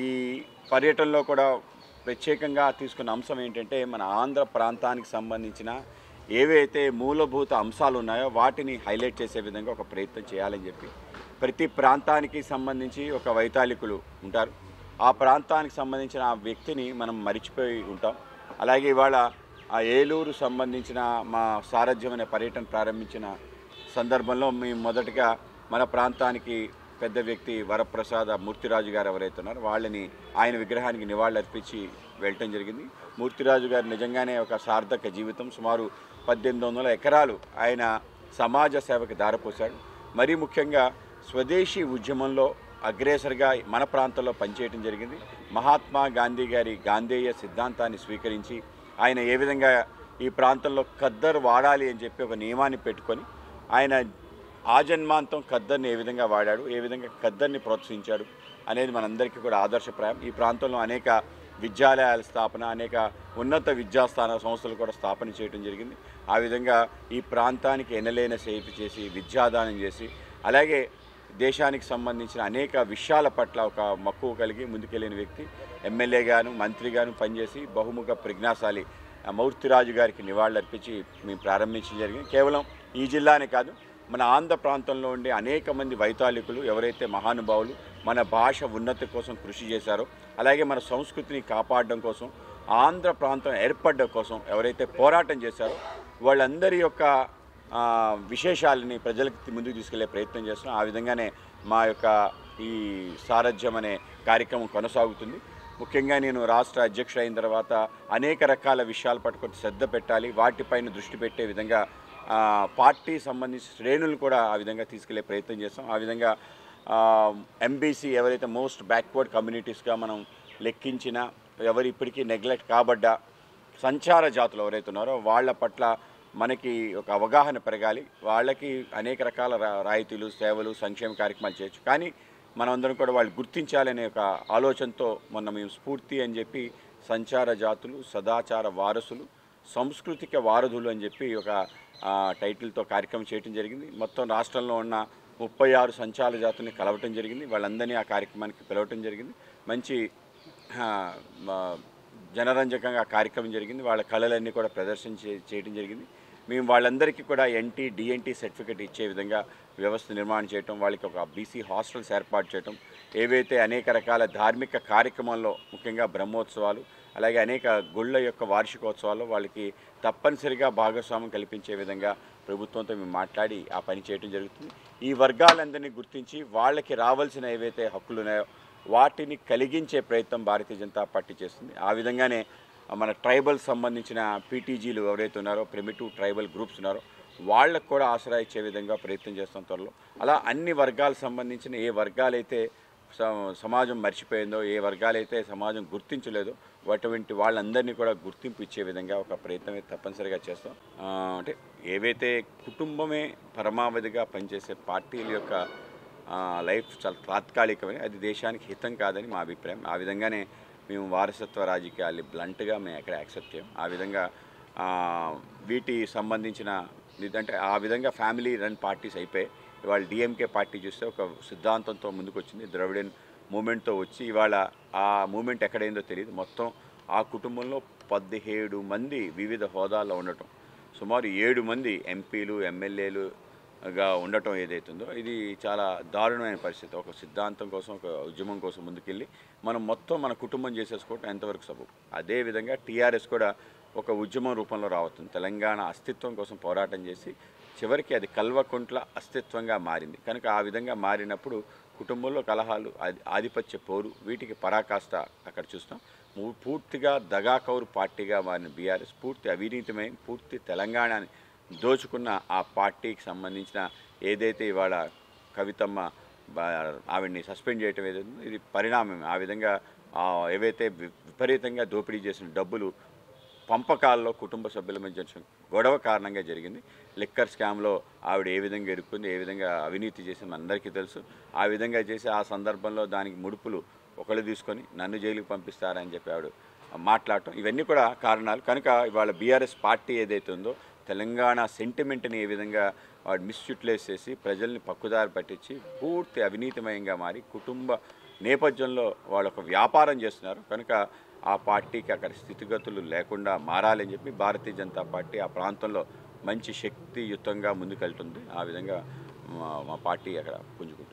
ఈ పర్యటనలో కూడా ప్రత్యేకంగా తీసుకున్న అంశం ఏంటంటే మన ఆంధ్ర ప్రాంతానికి సంబంధించిన ఏవైతే మూలభూత అంశాలు ఉన్నాయో వాటిని హైలైట్ చేసే విధంగా ఒక ప్రయత్నం చేయాలని చెప్పి ప్రతి ప్రాంతానికి సంబంధించి ఒక వైతాళికులు ఉంటారు. ఆ ప్రాంతానికి సంబంధించిన ఆ వ్యక్తిని మనం మరిచిపోయి ఉంటాం. అలాగే ఇవాళ ఆ ఏలూరు సంబంధించిన మా సారథ్యం అనే పర్యటన ప్రారంభించిన సందర్భంలో మేము మొదటగా మన ప్రాంతానికి పెద్ద వ్యక్తి వరప్రసాద మూర్తిరాజు గారు ఎవరైతే ఉన్నారో వాళ్ళని ఆయన విగ్రహానికి నివాళులు అర్పించి వెళ్ళటం జరిగింది. మూర్తిరాజు గారు నిజంగానే ఒక సార్థక జీవితం. సుమారు 1800 ఎకరాలు ఆయన సమాజ సేవకి దారిపోశాడు. మరీ ముఖ్యంగా స్వదేశీ ఉద్యమంలో అగ్రేసర్గా మన ప్రాంతంలో పనిచేయడం జరిగింది. మహాత్మా గాంధీ గారి గాంధేయ సిద్ధాంతాన్ని స్వీకరించి ఆయన ఏ విధంగా ఈ ప్రాంతంలో ఖద్దరు వాడాలి అని చెప్పి ఒక నియమాన్ని పెట్టుకొని ఆయన ఆజన్మాంతం ఖద్దర్ని ఏ విధంగా వాడాడు, ఏ విధంగా ఖద్దర్ని ప్రోత్సహించాడు అనేది మనందరికీ కూడా ఆదర్శప్రాయం. ఈ ప్రాంతంలో అనేక విద్యాలయాల స్థాపన, అనేక ఉన్నత విద్యాస్థాన సంస్థలు కూడా స్థాపన చేయడం జరిగింది. ఆ విధంగా ఈ ప్రాంతానికి ఎనలేని సేవ చేసి విద్యాదానం చేసి అలాగే దేశానికి సంబంధించిన అనేక విషయాల పట్ల ఒక మక్కువ కలిగి ముందుకెళ్ళిన వ్యక్తి. ఎమ్మెల్యేగాను మంత్రిగాను పనిచేసి బహుముఖ ప్రజ్ఞాశాలి మూర్తిరాజు గారికి నివాళులు అర్పించి మేము ప్రారంభించడం జరిగింది. కేవలం ఈ జిల్లానే కాదు, మన ఆంధ్ర ప్రాంతంలో ఉండే అనేక మంది వైతాళికులు ఎవరైతే మహానుభావులు మన భాష ఉన్నతి కోసం కృషి చేశారో, అలాగే మన సంస్కృతిని కాపాడడం కోసం, ఆంధ్ర ప్రాంతం ఏర్పడడం కోసం ఎవరైతే పోరాటం చేశారో వాళ్ళందరి యొక్క విశేషాలని ప్రజలకు ముందుకు తీసుకెళ్లే ప్రయత్నం చేస్తున్నాం. ఆ విధంగానే మా యొక్క ఈ సారథ్యం అనే కార్యక్రమం కొనసాగుతుంది. ముఖ్యంగా నేను రాష్ట్ర అధ్యక్షుడు అయిన తర్వాత అనేక రకాల విషయాలు పట్టుకొని శ్రద్ధ పెట్టాలి, వాటిపైన దృష్టి పెట్టే విధంగా పార్టీ సంబంధించిన శ్రేణులు కూడా ఆ విధంగా తీసుకెళ్లే ప్రయత్నం చేస్తాం. ఆ విధంగా ఎంబీసీ ఎవరైతే మోస్ట్ బ్యాక్వర్డ్ కమ్యూనిటీస్గా మనం లెక్కించిన ఎవరు ఇప్పటికీ నెగ్లెక్ట్ కాబడ్డ సంచార జాతులు ఎవరైతే ఉన్నారో వాళ్ళ పట్ల మనకి ఒక అవగాహన పెరగాలి. వాళ్ళకి అనేక రకాల రాయితీలు, సేవలు, సంక్షేమ కార్యక్రమాలు చేయొచ్చు, కానీ మనమందరం కూడా వాళ్ళు గుర్తించాలనే ఒక ఆలోచనతో మొన్న మేము స్ఫూర్తి అని చెప్పి సంచార జాతులు, సదాచార వారసులు, సాంస్కృతిక వారధులు అని చెప్పి ఒక టైటిల్తో కార్యక్రమం చేయడం జరిగింది. మొత్తం రాష్ట్రంలో ఉన్న 36 సంచార జాతుల్ని కలవటం జరిగింది. వాళ్ళందరినీ ఆ కార్యక్రమానికి పిలవటం జరిగింది. మంచి జనరంజకంగా కార్యక్రమం జరిగింది. వాళ్ళ కళలన్నీ కూడా ప్రదర్శన చేయడం జరిగింది. మేము వాళ్ళందరికీ కూడా ఎన్టీ, డిఎన్టీ సర్టిఫికేట్ ఇచ్చే విధంగా వ్యవస్థ నిర్మాణం చేయటం, వాళ్ళకి ఒక బీసీ హాస్టల్స్ ఏర్పాటు చేయటం, ఏవైతే అనేక రకాల ధార్మిక కార్యక్రమాల్లో ముఖ్యంగా బ్రహ్మోత్సవాలు అలాగే అనేక గుళ్ళ యొక్క వార్షికోత్సవాల్లో వాళ్ళకి తప్పనిసరిగా భాగస్వామ్యం కల్పించే విధంగా ప్రభుత్వంతో మేము మాట్లాడి ఆ పని చేయడం జరుగుతుంది. ఈ వర్గాలందరినీ గుర్తించి వాళ్ళకి రావాల్సిన ఏవైతే హక్కులు ఉన్నాయో వాటిని కలిగించే ప్రయత్నం భారతీయ జనతా పార్టీ చేస్తుంది. ఆ విధంగానే మన ట్రైబల్ సంబంధించిన పీటీజీలు ఎవరైతే ఉన్నారో, ప్రిమిటివ్ ట్రైబల్ గ్రూప్స్ ఉన్నారో వాళ్ళకు కూడా ఆసరా ఇచ్చే విధంగా ప్రయత్నం చేస్తాం త్వరలో. అలా అన్ని వర్గాలకు సంబంధించిన ఏ వర్గాలైతే సమాజం మర్చిపోయిందో, ఏ వర్గాలైతే సమాజం గుర్తించలేదో అటువంటి వాళ్ళందరినీ కూడా గుర్తింపు ఇచ్చే విధంగా ఒక ప్రయత్నం తప్పనిసరిగా చేస్తాం. అంటే ఏవైతే కుటుంబమే పరమావధిగా పనిచేసే పార్టీల యొక్క లైఫ్ చాలా తాత్కాలికమని, అది దేశానికి హితం కాదని మా అభిప్రాయం. ఆ విధంగానే మేము వారసత్వ రాజకీయాలు బ్లంట్గా మేము ఎక్కడ యాక్సెప్ట్ చేయం. ఆ విధంగా వీటి సంబంధించిన అంటే ఆ విధంగా ఫ్యామిలీ రన్ పార్టీస్ అయిపోయి ఇవాళ డిఎంకే పార్టీ చూస్తే ఒక సిద్ధాంతంతో ముందుకు వచ్చింది. ద్రవిడియన్ మూమెంట్తో వచ్చి ఇవాళ ఆ మూమెంట్ ఎక్కడైందో తెలియదు. మొత్తం ఆ కుటుంబంలో 17 మంది వివిధ హోదాల్లో ఉండటం, సుమారు 7 మంది ఎంపీలు, ఎమ్మెల్యేలుగా ఉండటం ఏదైతుందో ఇది చాలా దారుణమైన పరిస్థితి. ఒక సిద్ధాంతం కోసం, ఒక ఉద్యమం కోసం ముందుకెళ్ళి మనం మొత్తం మన కుటుంబం చేసేసుకోవటం ఎంతవరకు సబబు. అదేవిధంగా టీఆర్ఎస్ కూడా ఒక ఉద్యమం రూపంలో రావుతుంది. తెలంగాణ అస్తిత్వం కోసం పోరాటం చేసి చివరికి అది కల్వకుంట్ల అస్తిత్వంగా మారింది. కనుక ఆ విధంగా మారినప్పుడు కుటుంబంలో కలహాలు, ఆధిపత్య పోరు, వీటికి పరాకాష్ట అక్కడ చూస్తాం. పూర్తిగా దగాకౌరు పార్టీగా మారిన బీఆర్ఎస్ పూర్తి అవినీతిమై పూర్తి తెలంగాణని దోచుకున్న ఆ పార్టీకి సంబంధించిన ఏదైతే ఇవాళ కవితమ్మ ఆవిడ్ని సస్పెండ్ చేయటం ఏదైతే ఇది పరిణామం. ఆ విధంగా ఏవైతే విపరీతంగా దోపిడీ చేసిన డబ్బులు పంపకాల్లో కుటుంబ సభ్యుల మధ్య గొడవ కారణంగా జరిగింది. లిక్కర్ స్కామ్లో ఆవిడ ఏ విధంగా ఇరుక్కుంది, ఏ విధంగా అవినీతి చేసింది అందరికీ తెలుసు. ఆ విధంగా చేసి ఆ సందర్భంలో దానికి ముడుపులు ఒకళ్ళు తీసుకొని నన్ను జైలుకి పంపిస్తారని చెప్పి ఆవిడ మాట్లాడటం, ఇవన్నీ కూడా కారణాలు. కనుక ఇవాళ బీఆర్ఎస్ పార్టీ ఏదైతే ఉందో తెలంగాణ సెంటిమెంట్ని ఏ విధంగా వాడు మిస్యూటిలైజ్ చేసి ప్రజల్ని పక్కుదారి పట్టించి పూర్తి అవినీతిమయంగా మారి కుటుంబ నేపథ్యంలో వాళ్ళు ఒక వ్యాపారం చేస్తున్నారు. కనుక ఆ పార్టీకి అక్కడ స్థితిగతులు లేకుండా మారాలని చెప్పి భారతీయ జనతా పార్టీ ఆ ప్రాంతంలో మంచి శక్తియుతంగా ముందుకెళ్తుంది. ఆ విధంగా మా పార్టీ అక్కడ పుంజుకుంటుంది.